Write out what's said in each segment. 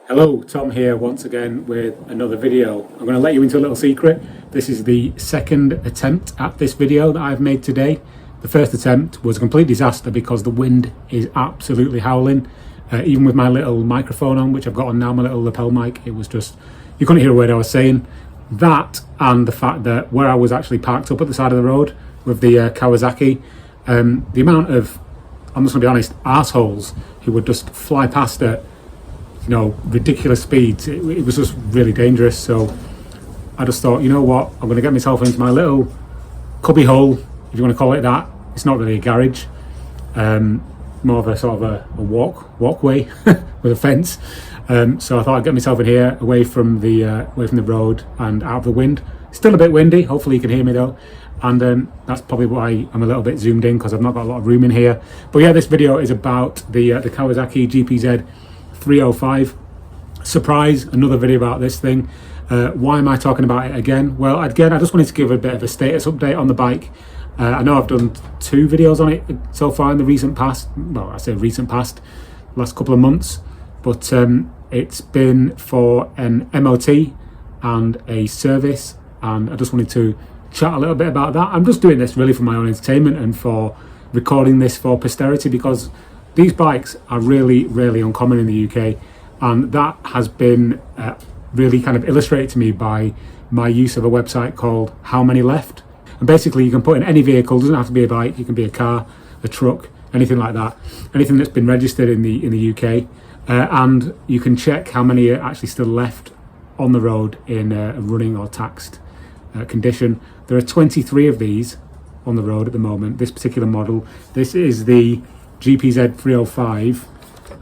Hello, Tom here once again with another video. I'm going to let you into a little secret. This is the second attempt at this video that I've made today. The first attempt was a complete disaster because the wind is absolutely howling. Even with my little microphone on, which I've got on now, my little lapel mic, it was just, you couldn't hear a word I was saying. That and the fact that where I was actually parked up at the side of the road with the Kawasaki, the amount of, I'm just going to be honest, arseholes who would just fly past it, ridiculous speeds. It was just really dangerous. So I just thought, you know what, I'm going to get myself into my little cubby hole, if you want to call it that. It's not really a garage, more of a sort of a walkway with a fence. So I thought I'd get myself in here, away from the road and out of the wind. Still a bit windy. Hopefully you can hear me though. And that's probably why I'm a little bit zoomed in, because I've not got a lot of room in here. But yeah, this video is about the Kawasaki GPZ 305. Surprise, another video about this thing. Why am I talking about it again? Well, again, I just wanted to give a bit of a status update on the bike. I know I've done 2 videos on it so far in the recent past. Well, I say recent past, last couple of months. But it's been for an MOT and a service. And I just wanted to chat a little bit about that. I'm just doing this really for my own entertainment and for recording this for posterity, because these bikes are really, really uncommon in the UK, and that has been really kind of illustrated to me by my use of a website called How Many Left. And basically you can put in any vehicle, doesn't have to be a bike, it can be a car, a truck, anything like that, anything that's been registered in the UK, and you can check how many are actually still left on the road in a running or taxed condition. There are 23 of these on the road at the moment, this particular model. This is the GPZ 305,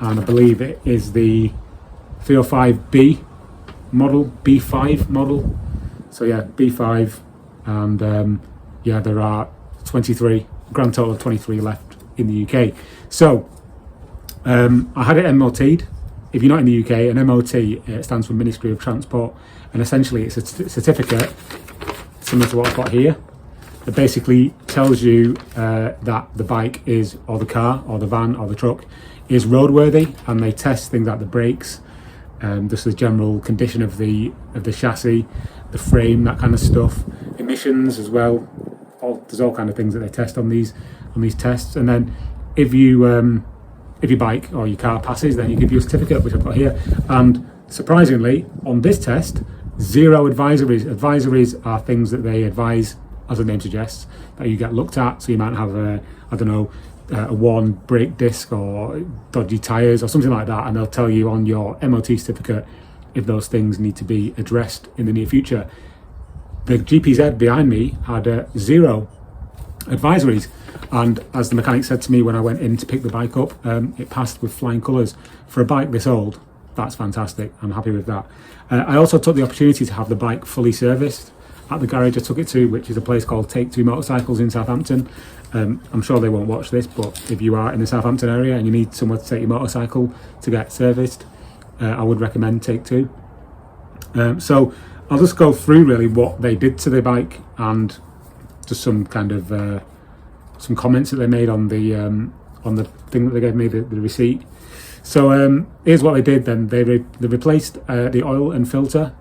and I believe it is the 305B model, B5 model. So yeah, B5, and yeah, there are 23, grand total of 23 left in the UK. So I had it MOT'd. If you're not in the UK, an MOT stands for Ministry of Transport, and essentially it's a certificate similar to what I've got here, that basically tells you that the bike is, or the car, or the van, or the truck is roadworthy, and they test things like the brakes, just the general condition of the chassis, the frame, that kind of stuff, emissions as well. There's all kind of things that they test on these tests, and then if your bike or your car passes, then you give you a certificate, which I've got here. And surprisingly, on this test, 0 advisories. Advisories are things that they advise, as the name suggests, that you get looked at. So you might have a worn brake disc or dodgy tyres or something like that, and they'll tell you on your MOT certificate if those things need to be addressed in the near future. The GPZ behind me had 0 advisories, and as the mechanic said to me when I went in to pick the bike up, it passed with flying colours. For a bike this old, that's fantastic. I'm happy with that. I also took the opportunity to have the bike fully serviced at the garage I took it to, which is a place called Take Two Motorcycles in Southampton. I'm sure they won't watch this, but if you are in the Southampton area and you need somewhere to take your motorcycle to get serviced, I would recommend Take Two. So I'll just go through really what they did to the bike, and just some kind of some comments that they made on the thing that they gave me, the receipt. So here's what they did then. They replaced the oil and filter,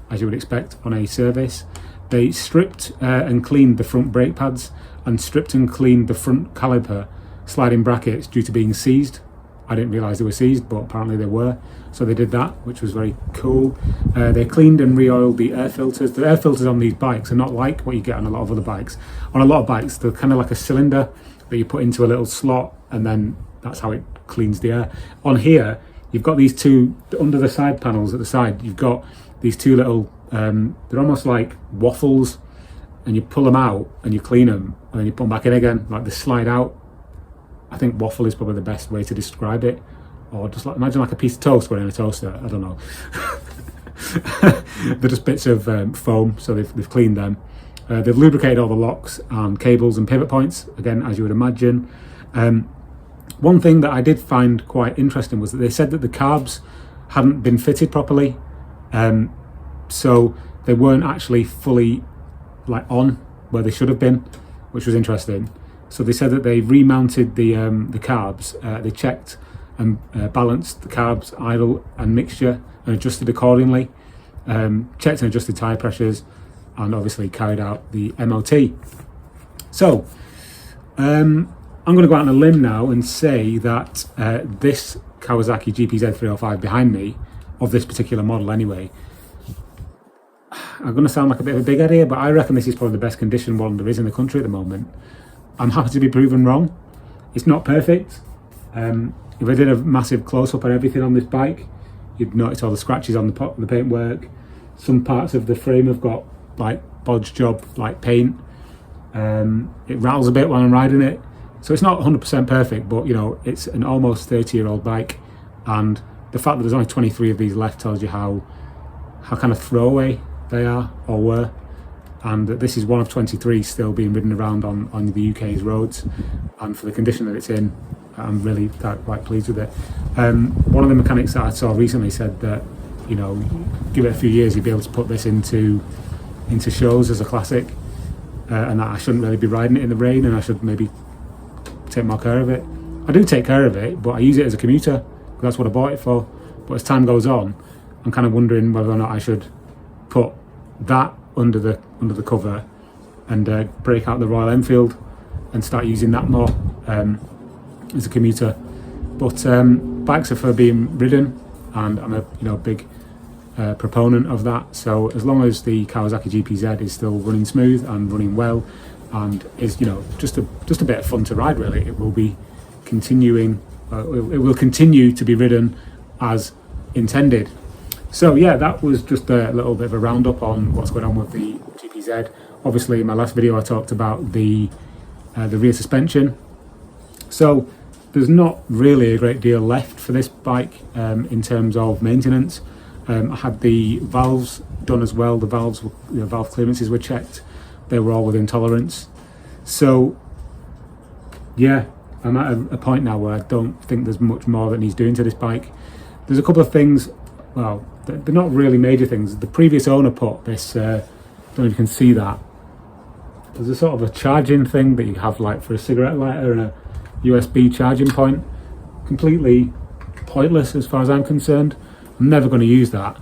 as you would expect on a service. They stripped and cleaned the front brake pads, and stripped and cleaned the front caliper sliding brackets due to being seized. I didn't realise they were seized, but apparently they were. So they did that, which was very cool. They cleaned and re-oiled the air filters. The air filters on these bikes are not like what you get on a lot of other bikes. On a lot of bikes, they're kind of like a cylinder that you put into a little slot, and then that's how it cleans the air. On here, you've got these 2, under the side panels at the side, you've got these 2 little, they're almost like waffles, and you pull them out and you clean them, and then you put them back in again, like they slide out. I think waffle is probably the best way to describe it, or just like, imagine like a piece of toast going in a toaster, I don't know. They're just bits of foam, so they've cleaned them. They've lubricated all the locks and cables and pivot points, again, as you would imagine. One thing that I did find quite interesting was that they said that the carbs hadn't been fitted properly, so they weren't actually fully on where they should have been, which was interesting. So they said that they remounted the carbs. They checked and balanced the carbs, idle and mixture, and adjusted accordingly. Checked and adjusted tyre pressures, and obviously carried out the MOT. So I'm going to go out on a limb now and say that this Kawasaki GPZ 305 behind me, of this particular model anyway, I'm going to sound like a bit of a big head here, but I reckon this is probably the best condition one there is in the country at the moment. I'm happy to be proven wrong. It's not perfect. If I did a massive close-up on everything on this bike, you'd notice all the scratches on the paintwork. Some parts of the frame have got like bodge job, like paint. It rattles a bit when I'm riding it. So it's not 100% perfect, but you know, it's an almost 30-year-old bike, and the fact that there's only 23 of these left tells you how kind of throwaway they are or were, and that this is one of 23 still being ridden around on the UK's roads, and for the condition that it's in, I'm really quite pleased with it. One of the mechanics that I saw recently said that, you know, give it a few years, you'd be able to put this into shows as a classic, and that I shouldn't really be riding it in the rain, and I should maybe take more care of it. I do take care of it, but I use it as a commuter because that's what I bought it for. But as time goes on, I'm kind of wondering whether or not I should put that under the cover and break out the Royal Enfield and start using that more as a commuter. But bikes are for being ridden, and I'm a big proponent of that. So as long as the Kawasaki GPZ is still running smooth and running well, and is just a bit of fun to ride, really, it will be continuing. It will continue to be ridden as intended. So yeah, that was just a little bit of a roundup on what's going on with the GPZ. Obviously, in my last video, I talked about the rear suspension. So there's not really a great deal left for this bike in terms of maintenance. I had the valves done as well. The valve clearances were checked. They were all within tolerance. So yeah, I'm at a point now where I don't think there's much more that needs doing to this bike. There's a couple of things, well, they're not really major things. The previous owner put this, I don't know if you can see that, there's a sort of a charging thing that you have like for a cigarette lighter and a USB charging point. Completely pointless as far as I'm concerned. I'm never going to use that,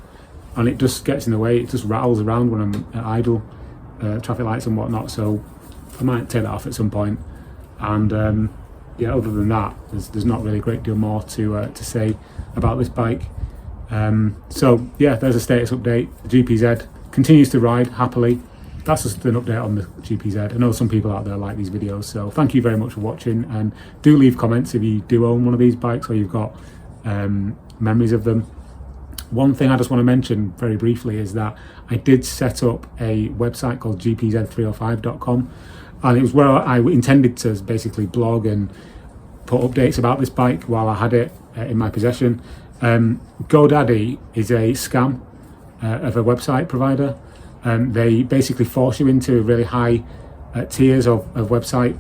and it just gets in the way. It just rattles around when I'm at idle, traffic lights and whatnot, so I might take that off at some point. And yeah, other than that, there's not really a great deal more to say about this bike. So yeah, there's a status update. The GPZ continues to ride happily. That's just an update on the GPZ. I know some people out there like these videos, so thank you very much for watching, and do leave comments if you do own one of these bikes or you've got memories of them. One thing I just want to mention very briefly is that I did set up a website called gpz305.com, and it was where I intended to basically blog and put updates about this bike while I had it in my possession. GoDaddy is a scam of a website provider. They basically force you into really high tiers of website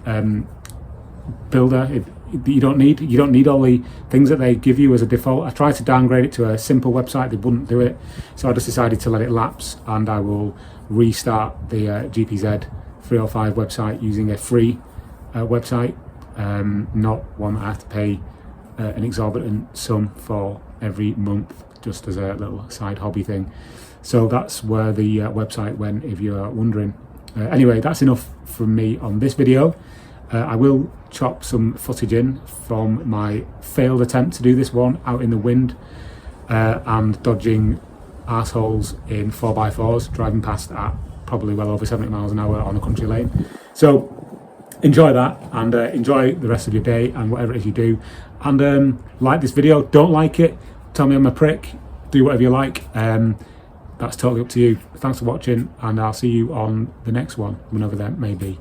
builder. You don't need all the things that they give you as a default. I tried to downgrade it to a simple website, they wouldn't do it, so I just decided to let it lapse, and I will restart the GPZ 305 website using a free website, not one that I have to pay an exorbitant sum for every month, just as a little side hobby thing. So that's where the website went, if you're wondering. Anyway, that's enough from me on this video. I will chop some footage in from my failed attempt to do this one out in the wind and dodging arseholes in 4x4s, driving past at probably well over 70 miles an hour on a country lane. So enjoy that, and enjoy the rest of your day and whatever it is you do. And like this video, don't like it, tell me I'm a prick, do whatever you like. That's totally up to you. Thanks for watching, and I'll see you on the next one, whenever that may be.